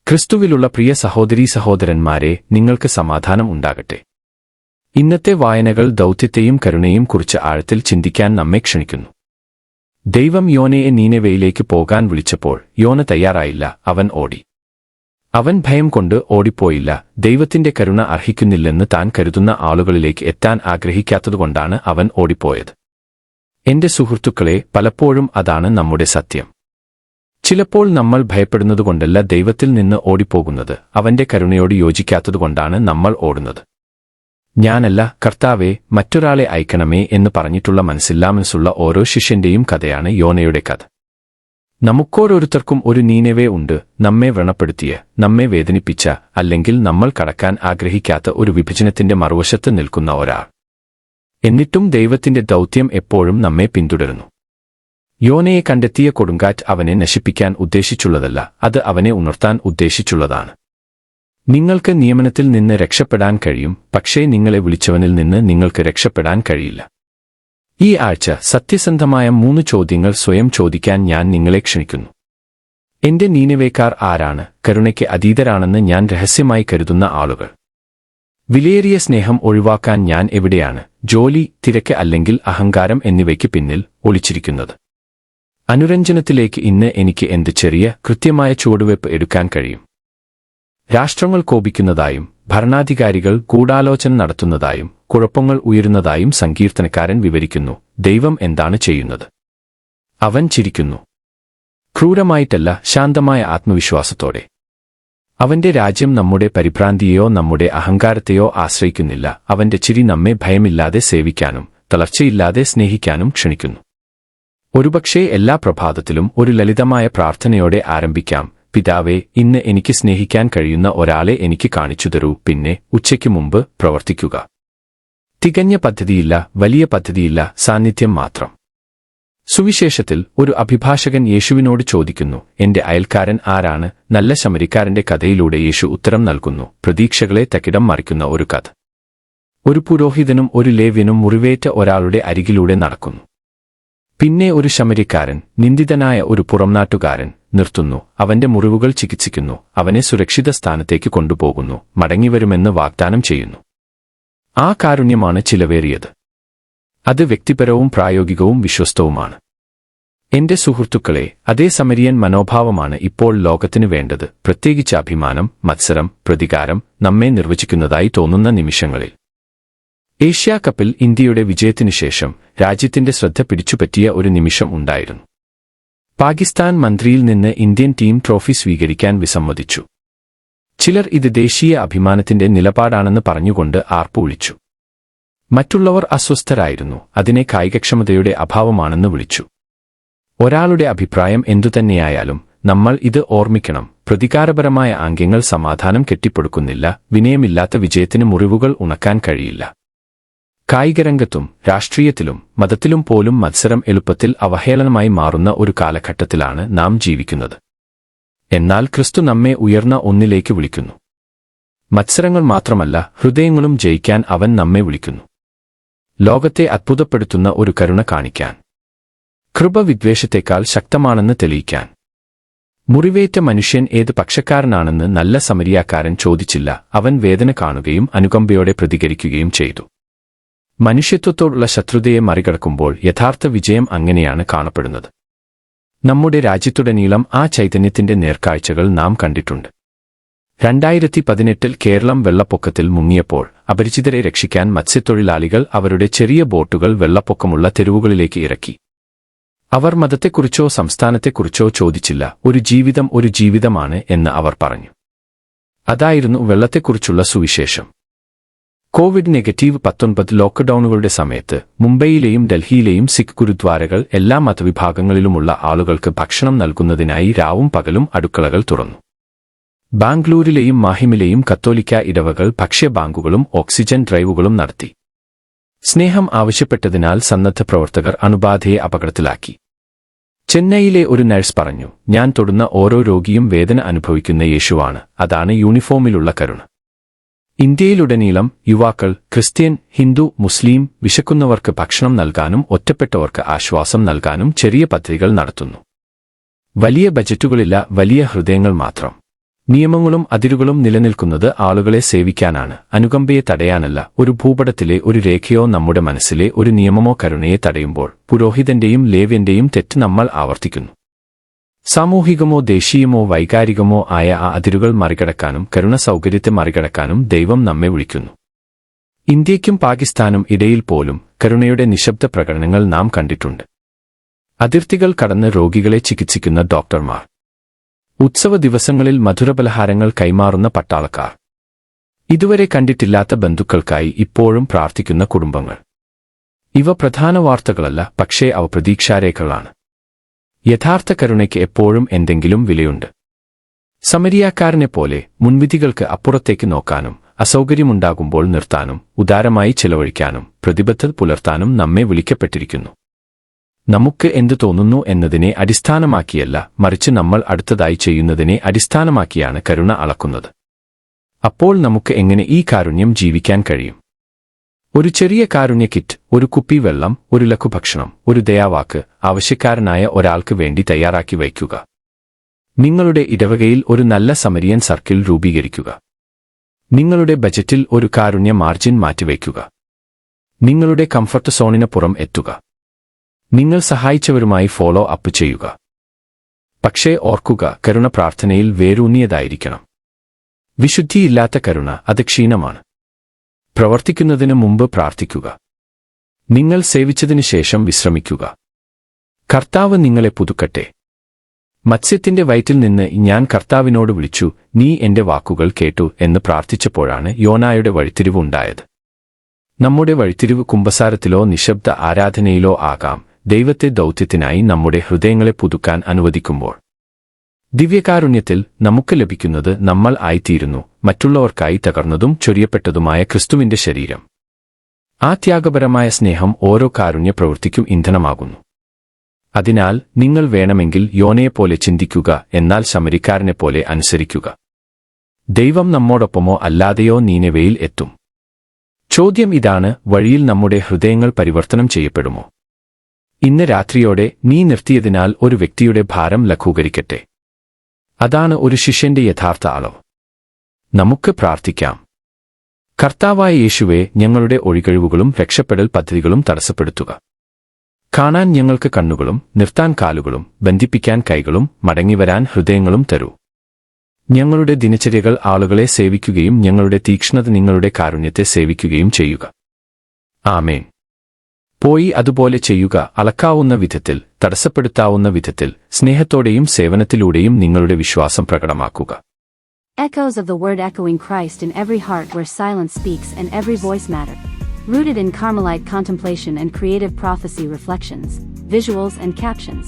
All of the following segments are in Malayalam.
ക്രിസ്തുവിലുള്ള പ്രിയ സഹോദരീസഹോദരന്മാരെ, നിങ്ങൾക്ക് സമാധാനം ഉണ്ടാകട്ടെ. ഇന്നത്തെ വായനകൾ ദൗത്യത്തെയും കരുണയും കുറിച്ച് ആഴത്തിൽ ചിന്തിക്കാൻ നമ്മെ ക്ഷണിക്കുന്നു. ദൈവം യോനയെ നീനെവേയിലേക്ക് പോകാൻ വിളിച്ചപ്പോൾ യോന തയ്യാറായില്ല, അവൻ ഓടി. അവൻ ഭയം കൊണ്ട് ഓടിപ്പോയില്ല, ദൈവത്തിന്റെ കരുണ അർഹിക്കുന്നില്ലെന്ന് താൻ കരുതുന്ന ആളുകളിലേക്ക് എത്താൻ ആഗ്രഹിക്കാത്തതുകൊണ്ടാണ് അവൻ ഓടിപ്പോയത്. എന്റെ സുഹൃത്തുക്കളെ, പലപ്പോഴും അതാണ് നമ്മുടെ സത്യം. ചിലപ്പോൾ നമ്മൾ ഭയപ്പെടുന്നതുകൊണ്ടല്ല ദൈവത്തിൽ നിന്ന് ഓടിപ്പോകുന്നത്, അവന്റെ കരുണയോട് യോജിക്കാത്തതുകൊണ്ടാണ് നമ്മൾ ഓടുന്നത്. ഞാനല്ല, കർത്താവേ, മറ്റൊരാളെ അയക്കണമേ എന്ന് പറഞ്ഞിട്ടുള്ള മനസ്സില്ലാമനസ്സുള്ള ഓരോ ശിഷ്യന്റെയും കഥയാണ് യോനയുടെ കഥ. നമുക്കോരോരുത്തർക്കും ഒരു നീനെവേ ഉണ്ട്, നമ്മെ വ്രണപ്പെടുത്തിയ, നമ്മെ വേദനിപ്പിച്ച, അല്ലെങ്കിൽ നമ്മൾ കടക്കാൻ ആഗ്രഹിക്കാത്ത ഒരു വിഭജനത്തിന്റെ മറുവശത്ത് നിൽക്കുന്ന ഒരാൾ. എന്നിട്ടും ദൈവത്തിന്റെ ദൗത്യം എപ്പോഴും നമ്മെ പിന്തുടരുന്നു. യോനയെ കണ്ടെത്തിയ കൊടുങ്കാറ്റ് അവനെ നശിപ്പിക്കാൻ ഉദ്ദേശിച്ചുള്ളതല്ല, അത് അവനെ ഉണർത്താൻ ഉദ്ദേശിച്ചുള്ളതാണ്. നിങ്ങൾക്ക് നിയമനത്തിൽ നിന്ന് രക്ഷപ്പെടാൻ കഴിയും, പക്ഷേ നിങ്ങളെ വിളിച്ചവനിൽ നിന്ന് നിങ്ങൾക്ക് രക്ഷപ്പെടാൻ കഴിയില്ല. ഈ ആഴ്ച സത്യസന്ധമായ 3 ചോദ്യങ്ങൾ സ്വയം ചോദിക്കാൻ ഞാൻ നിങ്ങളെ ക്ഷണിക്കുന്നു. എന്റെ നീനെവേക്കാർ ആരാണ്? കരുണയ്ക്ക് അതീതരാണെന്ന് ഞാൻ രഹസ്യമായി കരുതുന്ന ആളുകൾ. വിലയേറിയ സ്നേഹം ഒഴിവാക്കാൻ ഞാൻ എവിടെയാണ്? ജോലി, തിരക്ക് അല്ലെങ്കിൽ അഹങ്കാരം എന്നിവയ്ക്ക് പിന്നിൽ ഒളിച്ചിരിക്കുന്നത്. അനുരഞ്ജനത്തിലേക്ക് ഇന്ന് എനിക്ക് എന്ത് ചെറിയ, കൃത്യമായ ചുവടുവയ്പ് എടുക്കാൻ കഴിയും? രാഷ്ട്രങ്ങൾ കോപിക്കുന്നതായും ഭരണാധികാരികൾ ഗൂഢാലോചന നടത്തുന്നതായും കുഴപ്പങ്ങൾ ഉയരുന്നതായും സങ്കീർത്തനക്കാരൻ വിവരിക്കുന്നു. ദൈവം എന്താണ് ചെയ്യുന്നത്? അവൻ ചിരിക്കുന്നു. ക്രൂരമായിട്ടല്ല, ശാന്തമായ ആത്മവിശ്വാസത്തോടെ. അവന്റെ രാജ്യം നമ്മുടെ പരിഭ്രാന്തിയെയോ നമ്മുടെ അഹങ്കാരത്തെയോ ആശ്രയിക്കുന്നില്ല. അവന്റെ ചിരി നമ്മെ ഭയമില്ലാതെ സേവിക്കാനും തളർച്ചയില്ലാതെ സ്നേഹിക്കാനും ക്ഷണിക്കുന്നു. ഒരുപക്ഷേ എല്ലാ പ്രഭാതത്തിലും ഒരു ലളിതമായ പ്രാർത്ഥനയോടെ ആരംഭിക്കാം. പിതാവേ, ഇന്ന് എനിക്ക് സ്നേഹിക്കാൻ കഴിയുന്ന ഒരാളെ എനിക്ക് കാണിച്ചു തരൂ. പിന്നെ ഉച്ചയ്ക്ക് മുമ്പ് പ്രവർത്തിക്കുക. തികഞ്ഞ പദ്ധതിയില്ല, വലിയ പദ്ധതിയില്ല, സാന്നിധ്യം മാത്രം. സുവിശേഷത്തിൽ ഒരു അഭിഭാഷകൻ യേശുവിനോട് ചോദിക്കുന്നു, എന്റെ അയൽക്കാരൻ ആരാണ്? നല്ല ശമരിക്കാരന്റെ കഥയിലൂടെ യേശു ഉത്തരം നൽകുന്നു, പ്രതീക്ഷകളെ തകിടം മറിക്കുന്ന ഒരു കഥ. ഒരു പുരോഹിതനും ഒരു ലേവ്യനും മുറിവേറ്റ ഒരാളുടെ അരികിലൂടെ നടക്കുന്നു. പിന്നെ ഒരു ശമരിക്കാരൻ, നിന്ദിതനായ ഒരു പുറംനാട്ടുകാരൻ, നിർത്തുന്നു. അവന്റെ മുറിവുകൾ ചികിത്സിക്കുന്നു, അവനെ സുരക്ഷിത സ്ഥാനത്തേക്ക് കൊണ്ടുപോകുന്നു, മടങ്ങിവരുമെന്ന് വാഗ്ദാനം ചെയ്യുന്നു. ആ കാരുണ്യമാണ് ചിലവേറിയത്. അത് വ്യക്തിപരവും പ്രായോഗികവും വിശ്വസ്തവുമാണ്. എന്റെ സുഹൃത്തുക്കളെ, അതേ സമരിയൻ മനോഭാവമാണ് ഇപ്പോൾ ലോകത്തിന് വേണ്ടത്, പ്രത്യേകിച്ച് അഭിമാനം, മത്സരം, പ്രതികാരം നമ്മെ നിർവചിക്കുന്നതായി തോന്നുന്ന നിമിഷങ്ങളിൽ. ഏഷ്യാ കപ്പിൽ ഇന്ത്യയുടെ വിജയത്തിനുശേഷം രാജ്യത്തിന്റെ ശ്രദ്ധ പിടിച്ചുപറ്റിയ ഒരു നിമിഷം ഉണ്ടായിരുന്നു. പാകിസ്ഥാൻ മന്ത്രിയിൽ നിന്ന് ഇന്ത്യൻ ടീം ട്രോഫി സ്വീകരിക്കാൻ വിസമ്മതിച്ചു. ചിലർ ഇത് ദേശീയ അഭിമാനത്തിന്റെ നിലപാടാണെന്ന് പറഞ്ഞുകൊണ്ട് ആർപ്പു വിളിച്ചു. മറ്റുള്ളവർ അസ്വസ്ഥരായിരുന്നു, അതിനെ കായികക്ഷമതയുടെ അഭാവമാണെന്ന് വിളിച്ചു. ഒരാളുടെ അഭിപ്രായം എന്തുതന്നെയായാലും നമ്മൾ ഇത് ഓർമ്മിക്കണം, പ്രതികാരപരമായ ആംഗ്യങ്ങൾ സമാധാനം കെട്ടിപ്പടുക്കുന്നില്ല, വിനയമില്ലാത്ത വിജയത്തിന് മുറിവുകൾ ഉണക്കാൻ കഴിയില്ല. കായികരംഗത്തും രാഷ്ട്രീയത്തിലും മതത്തിലും പോലും മത്സരം എളുപ്പത്തിൽ അവഹേളനമായി മാറുന്ന ഒരു കാലഘട്ടത്തിലാണ് നാം ജീവിക്കുന്നത്. എന്നാൽ ക്രിസ്തു നമ്മെ ഉയർന്ന ഒന്നിലേക്ക് വിളിക്കുന്നു. മത്സരങ്ങൾ മാത്രമല്ല, ഹൃദയങ്ങളും ജയിക്കാൻ അവൻ നമ്മെ വിളിക്കുന്നു. ലോകത്തെ അത്ഭുതപ്പെടുത്തുന്ന ഒരു കരുണ കാണിക്കാൻ. കൃപ വിദ്വേഷത്തെക്കാൾ ശക്തമാണെന്ന് തെളിയിക്കാൻ. മുറിവേറ്റ മനുഷ്യൻ ഏത് പക്ഷക്കാരനാണെന്ന് നല്ല സമരിയാക്കാരൻ ചോദിച്ചില്ല, അവൻ വേദന കാണുകയും അനുകമ്പയോടെ പ്രതികരിക്കുകയും ചെയ്തു. മനുഷ്യത്വത്തോടുള്ള ശത്രുതയെ മറികടക്കുമ്പോൾ യഥാർത്ഥ വിജയം അങ്ങനെയാണ് കാണപ്പെടുന്നത്. നമ്മുടെ രാജ്യത്തുടനീളം ആ ചൈതന്യത്തിന്റെ നേർക്കാഴ്ചകൾ നാം കണ്ടിട്ടുണ്ട്. 2018 കേരളം വെള്ളപ്പൊക്കത്തിൽ മുങ്ങിയപ്പോൾ അപരിചിതരെ രക്ഷിക്കാൻ മത്സ്യത്തൊഴിലാളികൾ അവരുടെ ചെറിയ ബോട്ടുകൾ വെള്ളപ്പൊക്കമുള്ള തെരുവുകളിലേക്ക് ഇറക്കി. അവർ മതത്തെക്കുറിച്ചോ സംസ്ഥാനത്തെക്കുറിച്ചോ ചോദിച്ചില്ല, ഒരു ജീവിതം ഒരു ജീവിതമാണ് എന്ന് അവർ പറഞ്ഞു. അതായിരുന്നു വെള്ളത്തെക്കുറിച്ചുള്ള സുവിശേഷം. COVID-19 ലോക്ക്ഡൌണുകളുടെ സമയത്ത് മുംബൈയിലെയും ഡൽഹിയിലെയും സിഖ് ഗുരുദ്വാരകൾ എല്ലാ മതവിഭാഗങ്ങളിലുമുള്ള ആളുകൾക്ക് ഭക്ഷണം നൽകുന്നതിനായി രാവും പകലും അടുക്കളകൾ തുറന്നു. ബാംഗ്ലൂരിലെയും മാഹിമിലെയും കത്തോലിക്ക ഇടവകൾ ഭക്ഷ്യബാങ്കുകളും ഓക്സിജൻ ഡ്രൈവുകളും നടത്തി. സ്നേഹം ആവശ്യപ്പെട്ടതിനാൽ സന്നദ്ധ പ്രവർത്തകർ അണുബാധയെ അപകടത്തിലാക്കി. ചെന്നൈയിലെ ഒരു നഴ്സ് പറഞ്ഞു, ഞാൻ തൊടുന്ന ഓരോ രോഗിയും വേദന അനുഭവിക്കുന്ന യേശുവാണ്, അതാണ് യൂണിഫോമിലുള്ള കരുണ. ഇന്ത്യയിലുടനീളം യുവാക്കൾ ക്രിസ്ത്യൻ, ഹിന്ദു, മുസ്ലിം വിശക്കുന്നവർക്ക് ഭക്ഷണം നൽകാനും ഒറ്റപ്പെട്ടവർക്ക് ആശ്വാസം നൽകാനും ചെറിയ പദ്ധതികൾ നടത്തുന്നു. വലിയ ബജറ്റുകളില്ല, വലിയ ഹൃദയങ്ങൾ മാത്രം. നിയമങ്ങളും അതിരുകളും നിലനിൽക്കുന്നത് ആളുകളെ സേവിക്കാനാണ്, അനുകമ്പയെ തടയാനല്ല. ഒരു ഭൂപടത്തിലെ ഒരു രേഖയോ നമ്മുടെ മനസ്സിലെ ഒരു നിയമമോ കരുണയെ തടയുമ്പോൾ പുരോഹിതന്റെയും ലേവ്യന്റെയും തെറ്റ് നമ്മൾ ആവർത്തിക്കുന്നു. സാമൂഹികമോ ദേശീയമോ വൈകാരികമോ ആയ ആ അതിരുകൾ മറികടക്കാനും കരുണ സൗകര്യത്തെ മറികടക്കാനും ദൈവം നമ്മെ വിളിക്കുന്നു. ഇന്ത്യയ്ക്കും പാകിസ്ഥാനും ഇടയിൽ പോലും കരുണയുടെ നിശബ്ദ പ്രകടനങ്ങൾ നാം കണ്ടിട്ടുണ്ട്. അതിർത്തികൾ കടന്ന് രോഗികളെ ചികിത്സിക്കുന്ന ഡോക്ടർമാർ, ഉത്സവ ദിവസങ്ങളിൽ മധുരപലഹാരങ്ങൾ കൈമാറുന്ന പട്ടാളക്കാർ, ഇതുവരെ കണ്ടിട്ടില്ലാത്ത ബന്ധുക്കൾക്കായി ഇപ്പോഴും പ്രാർത്ഥിക്കുന്ന കുടുംബങ്ങൾ. ഇവ പ്രധാന വാർത്തകളല്ല, പക്ഷേ അവ പ്രതീക്ഷാരേഖകളാണ്. യഥാർത്ഥ കരുണയ്ക്ക് എപ്പോഴും എന്തെങ്കിലും വിലയുണ്ട്. സമരിയാക്കാരനെപ്പോലെ മുൻവിധികൾക്ക് അപ്പുറത്തേക്ക് നോക്കാനും അസൗകര്യമുണ്ടാകുമ്പോൾ നിർത്താനും ഉദാരമായി ചെലവഴിക്കാനും പ്രതിബദ്ധത പുലർത്താനും നമ്മെ വിളിക്കപ്പെട്ടിരിക്കുന്നു. നമുക്ക് എന്തു തോന്നുന്നു എന്നതിനെ അടിസ്ഥാനമാക്കിയല്ല, മറിച്ച് നമ്മൾ അടുത്തതായി ചെയ്യുന്നതിനെ അടിസ്ഥാനമാക്കിയാണ് കരുണ അളക്കുന്നത്. അപ്പോൾ നമുക്ക് എങ്ങനെ ഈ കാരുണ്യം ജീവിക്കാൻ കഴിയും? ഒരു ചെറിയ കാരുണ്യ കിറ്റ്, ഒരു കുപ്പി വെള്ളം, ഒരു ലഘുഭക്ഷണം, ഒരു ദയാവാക്ക് ആവശ്യക്കാരനായ ഒരാൾക്ക് വേണ്ടി തയ്യാറാക്കി വയ്ക്കുക. നിങ്ങളുടെ ഇടവകയിൽ ഒരു നല്ല സമരിയൻ സർക്കിൾ രൂപീകരിക്കുക. നിങ്ങളുടെ ബജറ്റിൽ ഒരു കാരുണ്യ മാർജിൻ മാറ്റിവയ്ക്കുക. നിങ്ങളുടെ കംഫർട്ട് സോണിന് പുറം എത്തുക. നിങ്ങൾ സഹായിച്ചവരുമായി ഫോളോ അപ്പ് ചെയ്യുക. പക്ഷേ ഓർക്കുക, കരുണ പ്രാർത്ഥനയിൽ വേരൂന്നിയതായിരിക്കണം. വിശുദ്ധിയില്ലാത്ത കരുണ അത് ക്ഷീണമാണ്. പ്രവർത്തിക്കുന്നതിന് മുമ്പ് പ്രാർത്ഥിക്കുക. നിങ്ങൾ സേവിച്ചതിനു ശേഷം വിശ്രമിക്കുക. കർത്താവ് നിങ്ങളെ പുതുക്കട്ടെ. മത്സ്യത്തിന്റെ വയറ്റിൽ നിന്ന് ഞാൻ കർത്താവിനോട് വിളിച്ചു, നീ എന്റെ വാക്കുകൾ കേട്ടു എന്ന് പ്രാർത്ഥിച്ചപ്പോഴാണ് യോനായുടെ വഴിത്തിരിവ് ഉണ്ടായത്. നമ്മുടെ വഴിത്തിരിവ് കുമ്പസാരത്തിലോ നിശബ്ദ ആരാധനയിലോ ആകാം, ദൈവത്തെ ദൗത്യത്തിനായി നമ്മുടെ ഹൃദയങ്ങളെ പുതുക്കാൻ അനുവദിക്കുമ്പോൾ. ദിവ്യകാരുണ്യത്തിൽ നമുക്ക് ലഭിക്കുന്നത് നമ്മൾ ആയിത്തീരുന്നു, മറ്റുള്ളവർക്കായി തകർന്നതും ചൊരിയപ്പെട്ടതുമായ ക്രിസ്തുവിന്റെ ശരീരം. ആ ത്യാഗപരമായ സ്നേഹം ഓരോ കാരുണ്യ പ്രവൃത്തിക്കും ഇന്ധനമാകുന്നു. അതിനാൽ നിങ്ങൾ വേണമെങ്കിൽ യോനയെപ്പോലെ ചിന്തിക്കുക, എന്നാൽ ശമരിക്കാരനെപ്പോലെ അനുസരിക്കുക. ദൈവം നമ്മോടൊപ്പമോ അല്ലാതെയോ നീനെവയിൽ എത്തും. ചോദ്യം ഇതാണ്, വഴിയിൽ നമ്മുടെ ഹൃദയങ്ങൾ പരിവർത്തനം ചെയ്യപ്പെടുമോ? ഇന്ന് രാത്രിയോടെ നീ നിർത്തിയതിനാൽ ഒരു വ്യക്തിയുടെ ഭാരം ലഘൂകരിക്കട്ടെ. അതാണ് ഒരു ശിഷ്യന്റെ യഥാർത്ഥ അളവ്. നമുക്ക് പ്രാർത്ഥിക്കാം. കർത്താവായ യേശുവേ, ഞങ്ങളുടെ ഒഴികഴിവുകളും രക്ഷപ്പെടൽ പദ്ധതികളും തടസ്സപ്പെടുത്തുക. കാണാൻ ഞങ്ങൾക്ക് കണ്ണുകളും നിർത്താൻ കാലുകളും ബന്ധിപ്പിക്കാൻ കൈകളും മടങ്ങിവരാൻ ഹൃദയങ്ങളും തരൂ. ഞങ്ങളുടെ ദിനചര്യകൾ ആളുകളെ സേവിക്കുകയും ഞങ്ങളുടെ തീക്ഷ്ണത നിങ്ങളുടെ കാരുണ്യത്തെ സേവിക്കുകയും ചെയ്യുക. ആമേൻ. പോയി അതുപോലെ ചെയ്യുക. അളക്കാവുന്ന വിധത്തിൽ, തടസ്സപ്പെടുത്താവുന്ന വിധത്തിൽ, സ്നേഹത്തോടെയും സേവനത്തിലൂടെയും നിങ്ങളുടെ വിശ്വാസം പ്രകടമാക്കുക. Echoes of the word echoing Christ in every heart where silence speaks and every voice matters. Rooted in Carmelite contemplation and creative prophecy reflections, visuals and captions.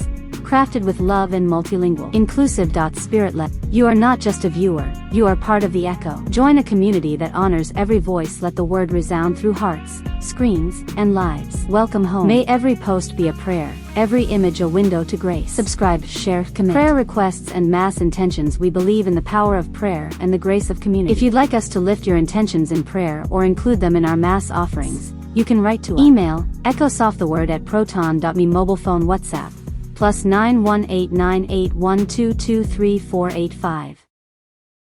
Crafted with love and multilingual. Inclusive. Spirit-led. You are not just a viewer, you are part of the echo. Join a community that honors every voice. Let the word resound through hearts, screens, and lives. Welcome home. May every post be a prayer, every image a window to grace. Subscribe, share, commit. Prayer requests and mass intentions. We believe in the power of prayer and the grace of community. If you'd like us to lift your intentions in prayer or include them in our mass offerings, you can write to us. Email, echosofttheword@proton.me. Mobile phone WhatsApp, +918981223485.